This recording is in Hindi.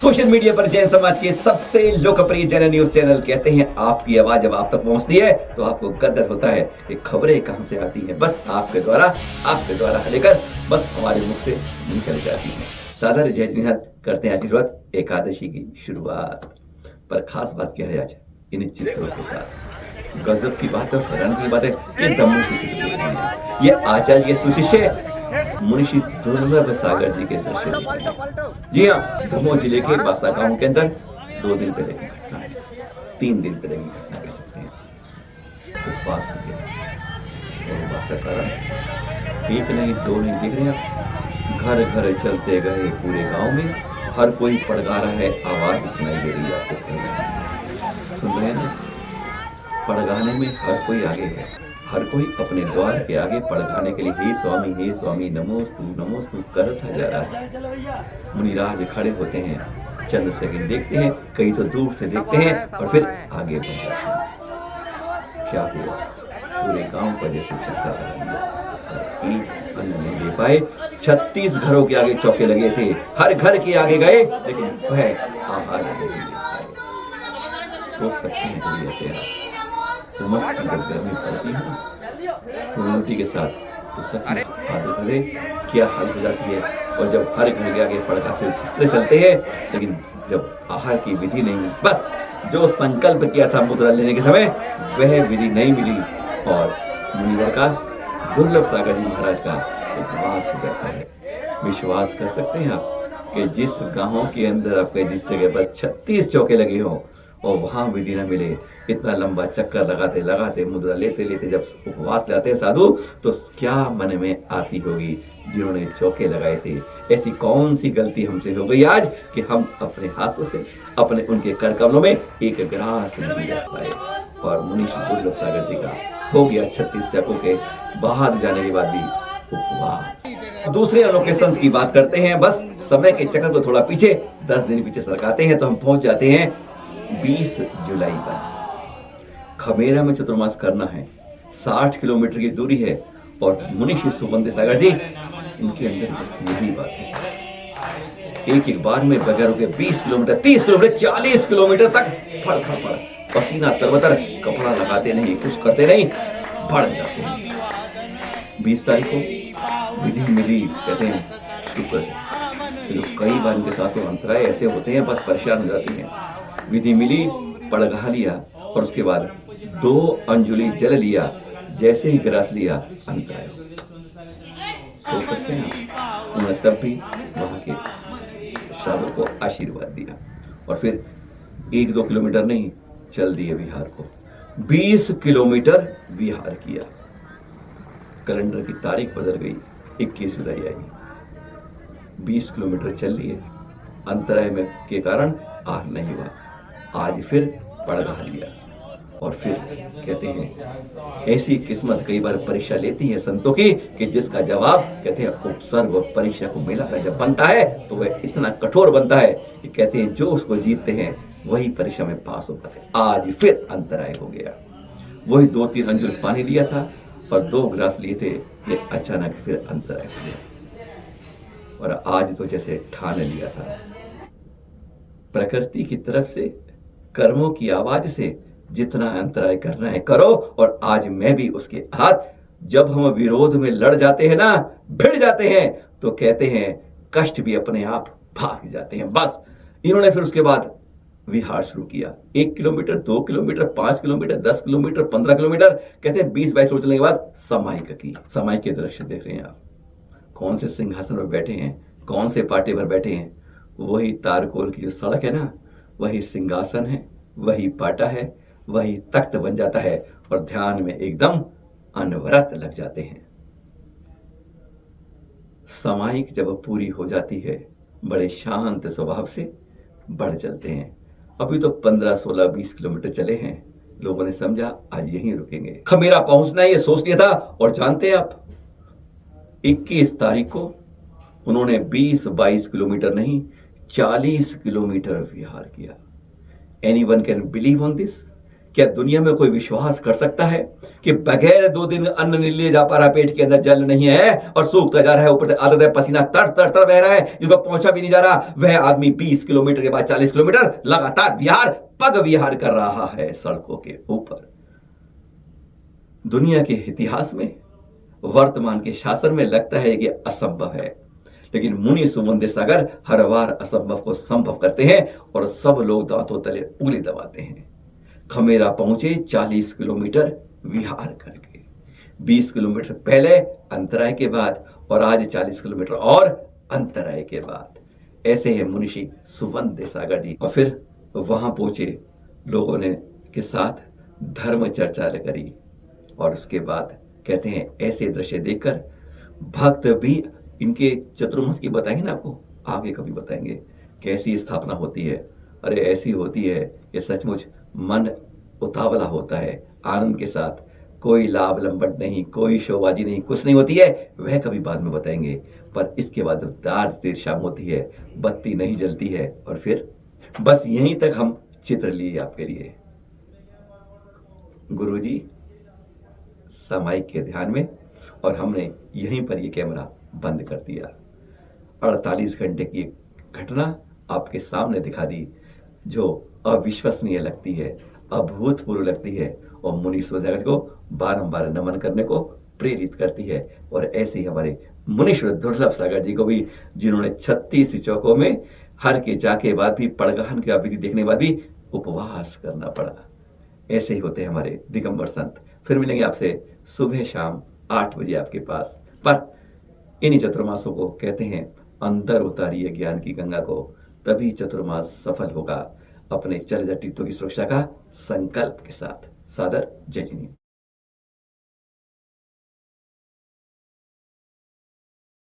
सोशल मीडिया पर जैन समाज के सबसे लोकप्रिय जैन न्यूज चैनल कहते हैं आपकी आवाज जब आप तक पहुंचती है तो आपको गदर होता है कि खबरें कहां से आती हैं, बस आपके द्वारा लेकर बस हमारे मुख से निकल जाती हैं। सादर जय जिहाद करते हैं आज की शुरुआत एकादशी की शुरुआत पर। खास बात क्या है आज इन चित्रों के साथ, गजब की बात है, हैरान की बात है। ये जम्मू से चित्र, ये आचार्य के सुशिष्य मुनिषी दुर्लभ सागर जी के दृश्य। जी हाँ, दमोह जिले के बासा गांव के अंदर 2 दिन पहले की घटना है, 3 दिन पहले की घटना कह सकते हैं। उपवास हो गया और उपवास का कारण 1 नहीं 2 नहीं, देख रहे हैं घर घर चलते गए पूरे गांव में, हर कोई पड़गा रहा है, आवाज सुनाई दे रही है आपको, सुन रहे हैं ना? पड़गाने में हर कोई आगे है, हर कोई अपने द्वार के आगे पड़गाने के लिए हे स्वामी नमोस्तु करता जा रहा है। मुनिराज खड़े होते हैं, चंद सेकंड देखते हैं, कई तो दूर से देखते हैं और फिर आगे बढ़ जाते हैं। क्या हुआ? पूरे गांव पर जैसे चक्कर लगा दिया, एक अन्न नहीं ले पाए। 36 घरों के आगे चौके लगे थे, हर घर के आगे गए लेकिन वह आहार नहीं ले पाए। सोच सकते हैं कभी ऐसे उमस की जब गर्मी पड़ती है कम्युनिटी के साथ तो सच में क्या हाल हो जाती है। और जब हर घर के आगे पड़काते चिस्ते चलते हैं, लेकिन जब आहार की विधि नहीं, बस जो संकल्प किया था मुद्रा लेने के समय वह विधि नहीं मिली और मुनिवर का दुर्लभ सागर जी महाराज का उपवास हो जाता है। विश्वास कर सकते हैं आप कि जिस गांव के अंदर आपके जिस जगह पर 36 चौके लगे हों और वहां विधि न मिले, इतना लंबा चक्कर लगाते मुद्रा लेते जब उपवास लाते हैं साधु, तो क्या मन में आती होगी जिन्होंने चौके लगाए थे। ऐसी कौन सी गलती हमसे हो गई आज कि हम अपने हाथों से अपने उनके कर कमलों में एक ग्रास नहीं रख पाए। और मुनीषी दुर्लभ सागर जी का हो गया 36 चक्कों के बाहर जाने के बाद भी उपवास। दूसरे अनोखे संत की बात करते हैं, बस समय के चक्कर को थोड़ा पीछे 10 दिन पीछे सरकाते हैं तो हम पहुंच जाते हैं 20 जुलाई पर। खमेरा में चतुर्मास करना है, 60 किलोमीटर की दूरी है और मुनिषी सुबंध सागर जी इनके अंदर बस यही बात है। एक बार में बगैर के 20 किलोमीटर 30 किलोमीटर 40 किलोमीटर तक फड़ पसीना तरबतर, कपड़ा लगाते नहीं, कुछ करते नहीं, बढ़ जाते हैं। 20 तारीख को विधि मिली, कहते हैं शुक्र है। कई बार इनके साथ तो अंतराय ऐसे होते हैं, बस परेशान हो जाती हैं। विधि मिली, पड़घा लिया और उसके बाद 2 अंजुलि जल लिया, जैसे ही ग्रास लिया अंतराय हो गया। सोच सकते हैं आप, उन्होंने तब भी वहां के श्रावक को आशीर्वाद दिया और फिर 1-2 किलोमीटर नहीं, चल दिए विहार को। 20 किलोमीटर विहार किया। कैलेंडर की तारीख बदल गई, 21 जुलाई आई। 20 किलोमीटर चल लिए, अंतराय में के कारण आह नहीं हुआ। आज फिर पड़घा लिया और फिर कहते हैं ऐसी किस्मत कई बार परीक्षा लेती है संतों की कि जिसका जवाब कहते हैं उपसर्ग और परीक्षा को मिला जब बनता है तो वह इतना कठोर बनता है कि कहते हैं जो उसको जीतते हैं वही परीक्षा में पास होता है। आज फिर अंतराय हो गया। वही 2-3 अंजुल पानी लिया था और 2 ग्रास लिए थे, ये अचानक फिर अंतराय हो गया। और आज तो जैसे ठान लिया था, प्रकृति की तरफ से, कर्मों की आवाज से जितना अंतराय करना है करो। और आज मैं भी उसके हाथ, जब हम विरोध में लड़ जाते हैं ना, भिड़ जाते हैं, तो कहते हैं कष्ट भी अपने आप भाग जाते हैं। बस इन्होंने फिर उसके बाद विहार शुरू किया। 1 kilometre 2 kilometre 5 kilometre 10 kilometre 15 kilometre, कहते हैं 20-22 किलोमीटर चलने के बाद समाई के दृश्य देख रहे हैं आप। कौन से सिंहासन पर बैठे हैं, कौन से पाटे पर बैठे हैं, वही तारकोल की जो सड़क है ना, वही सिंहासन है, वही पाटा है, वही तख्त बन जाता है और ध्यान में एकदम अनवरत लग जाते हैं। समाइक जब पूरी हो जाती है, बड़े शांत स्वभाव से बढ़ चलते हैं। अभी तो 15, 16, 20 किलोमीटर चले हैं, लोगों ने समझा आज यहीं रुकेंगे। खमेरा पहुंचना ये सोच लिया था। और जानते हैं आप, 21 तारीख को उन्होंने 20-22 किलोमीटर नहीं, 40 किलोमीटर विहार किया। Anyone can believe on this क्या दुनिया में कोई विश्वास कर सकता है कि बगैर 2 दिन अन्न नहीं ले जा पा रहा, पेट के अंदर जल नहीं है और सूखता जा रहा है, ऊपर से आदत है पसीना तर तर तर बह रहा है, जिसको पहुंचा भी नहीं जा रहा, वह आदमी 20 किलोमीटर के बाद 40 किलोमीटर लगातार विहार, पग विहार कर रहा है सड़कों के ऊपर। दुनिया के इतिहास में, वर्तमान के शासन में लगता है कि असंभव है, लेकिन मुनि सुवंदे सागर हर बार असंभव को संभव करते हैं और सब लोग दांतों तले उंगली दबाते हैं। खमेरा पहुंचे 40 किलोमीटर विहार करके, 20 किलोमीटर पहले अंतराय के बाद और आज 40 किलोमीटर और अंतराय के बाद। ऐसे हैं मुनिषी सुवंदे सागर जी। और फिर वहां पहुंचे, लोगों ने के साथ धर्म चर्चा करी और उसके बाद कहते हैं ऐसे दृश्य देखकर भक्त भी, इनके चतुर्मास की बताएंगे ना आपको, आगे कभी बताएंगे कैसी स्थापना होती है। अरे ऐसी होती है कि सचमुच मन उतावला होता है, आनंद के साथ, कोई लाभ लंबट नहीं, कोई शोबाजी नहीं, कुछ नहीं होती है, वह कभी बाद में बताएंगे। पर इसके बाद देर शाम होती है, बत्ती नहीं जलती है और फिर बस यहीं तक हम चित्र लिए आपके लिए। गुरुजी सामायिक के ध्यान में, और हमने यहीं पर यह कैमरा बंद कर दिया। 48 घंटे की घटना आपके सामने दिखा दी, जो अविश्वसनीय लगती है, अभूतपूर्व लगती है और मुनि सुवंदे को बारंबार नमन करने को प्रेरित करती है। और ऐसे ही हमारे मुनीश्वर दुर्लभ सागर जी को भी, जिन्होंने 36 चौकों में हर के जाके बाद भी, पड़गहन की विधि देखने के बाद भी उपवास करना पड़ा। ऐसे ही होते हैं हमारे दिगंबर संत। फिर मिलेंगे आपसे सुबह शाम 8 बजे आपके पास। पर इन्हीं चतुर्मासों को कहते हैं अंदर उतारिए ज्ञान की गंगा को, तभी चतुर्मास सफल होगा अपने चल जटितों की सुरक्षा का संकल्प के साथ। सादर जय जिनेन्द्र।